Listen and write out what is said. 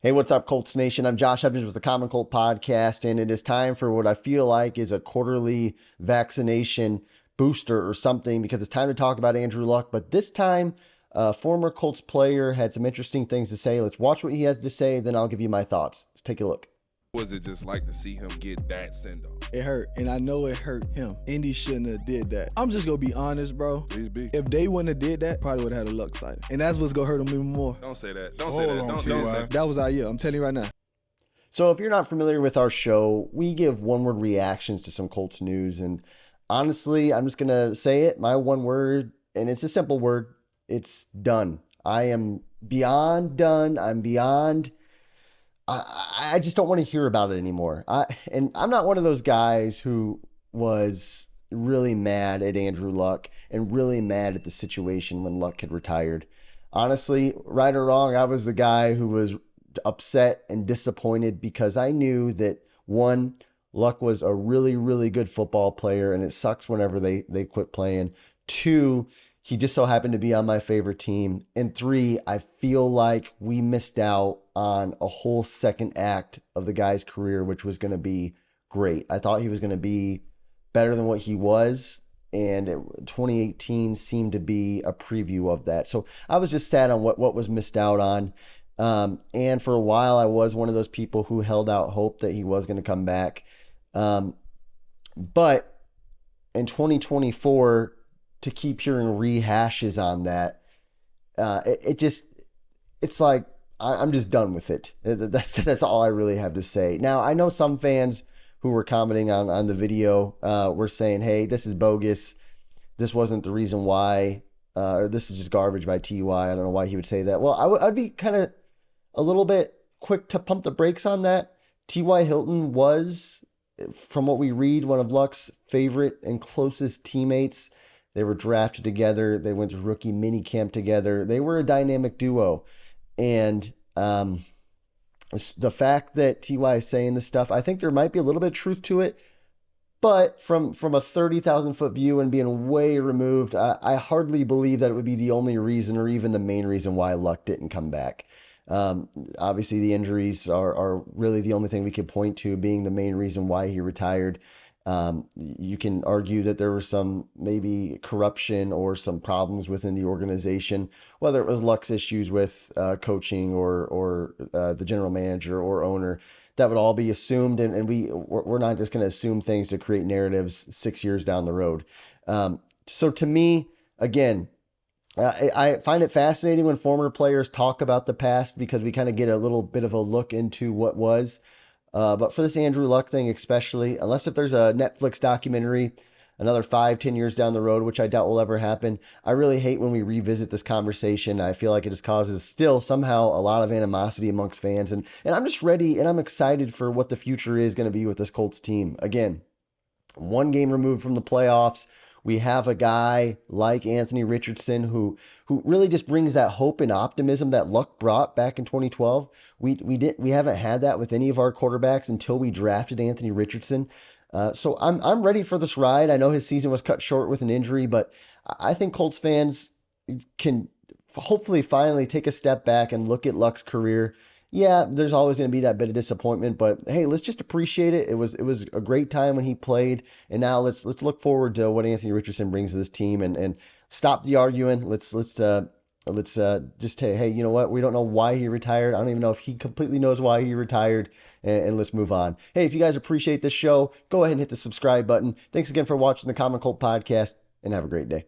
Hey, what's up, Colts Nation? I'm Josh Hutchins with the Common Colt Podcast, and it is time for what I feel like is a quarterly vaccination booster or something, because it's time to talk about Andrew Luck. But this time, a former Colts player had some interesting things to say. Let's watch what he has to say, then I'll give you my thoughts. Let's take a look. What was it just like to see him get that send-off? It hurt, and I know it hurt him. Indy shouldn't have did that. I'm just gonna be honest, bro. Please be. If they wouldn't have did that, probably would have had a Luck sighting. And that's what's gonna hurt him even more. Don't say that. Don't say that. Don't say that. That was our year. I'm telling you right now. So if you're not familiar with our show, we give one-word reactions to some Colts news. And honestly, I'm just going to say it, my one word, and it's a simple word. It's done. I am beyond done. I'm beyond... I just don't want to hear about it anymore. And I'm not one of those guys who was really mad at Andrew Luck and really mad at the situation when Luck had retired. Honestly, right or wrong, I was the guy who was upset and disappointed because I knew that, one, Luck was a really, really good football player, and it sucks whenever they quit playing. Two, he just so happened to be on my favorite team. And three, I feel like we missed out on a whole second act of the guy's career, which was going to be great. I thought he was going to be better than what he was, and 2018 seemed to be a preview of that. So I was just sad on what was missed out on. And for a while, I was one of those people who held out hope that he was going to come back. But in 2024, to keep hearing rehashes on that, it's like, I'm just done with it. That's all I really have to say. Now, I know some fans who were commenting on the video were saying, hey, this is bogus. This wasn't the reason why, or this is just garbage by Ty. I don't know why he would say that. Well, I'd be kind of a little bit quick to pump the brakes on that. Ty Hilton was, from what we read, one of Luck's favorite and closest teammates. They were drafted together. They went to rookie mini camp together. They were a dynamic duo. And the fact that Ty is saying this stuff, I think there might be a little bit of truth to it. But from a 30,000 foot view and being way removed, I hardly believe that it would be the only reason or even the main reason why Luck didn't come back. Obviously, the injuries are really the only thing we could point to being the main reason why he retired. You can argue that there was some maybe corruption or some problems within the organization, whether it was Luck's issues with coaching or the general manager or owner. That would all be assumed, and we're not just going to assume things to create narratives 6 years down the road. So to me, again, I find it fascinating when former players talk about the past, because we kind of get a little bit of a look into what was. But for this Andrew Luck thing especially, unless if there's a Netflix documentary another 5-10 years down the road, which I doubt will ever happen, I really hate when we revisit this conversation. I feel like it just causes still somehow a lot of animosity amongst fans. And I'm just ready and I'm excited for what the future is going to be with this Colts team. Again, one game removed from the playoffs. We have a guy like Anthony Richardson who really just brings that hope and optimism that Luck brought back in 2012. We haven't had that with any of our quarterbacks until we drafted Anthony Richardson. So I'm ready for this ride. I know his season was cut short with an injury, but I think Colts fans can hopefully finally take a step back and look at Luck's career. Yeah, there's always going to be that bit of disappointment, but hey, let's just appreciate it. It was a great time when he played, and now let's look forward to what Anthony Richardson brings to this team and stop the arguing. Let's just say, hey, you know what? We don't know why he retired. I don't even know if he completely knows why he retired, and let's move on. Hey, if you guys appreciate this show, go ahead and hit the subscribe button. Thanks again for watching the Common Colt Podcast, and have a great day.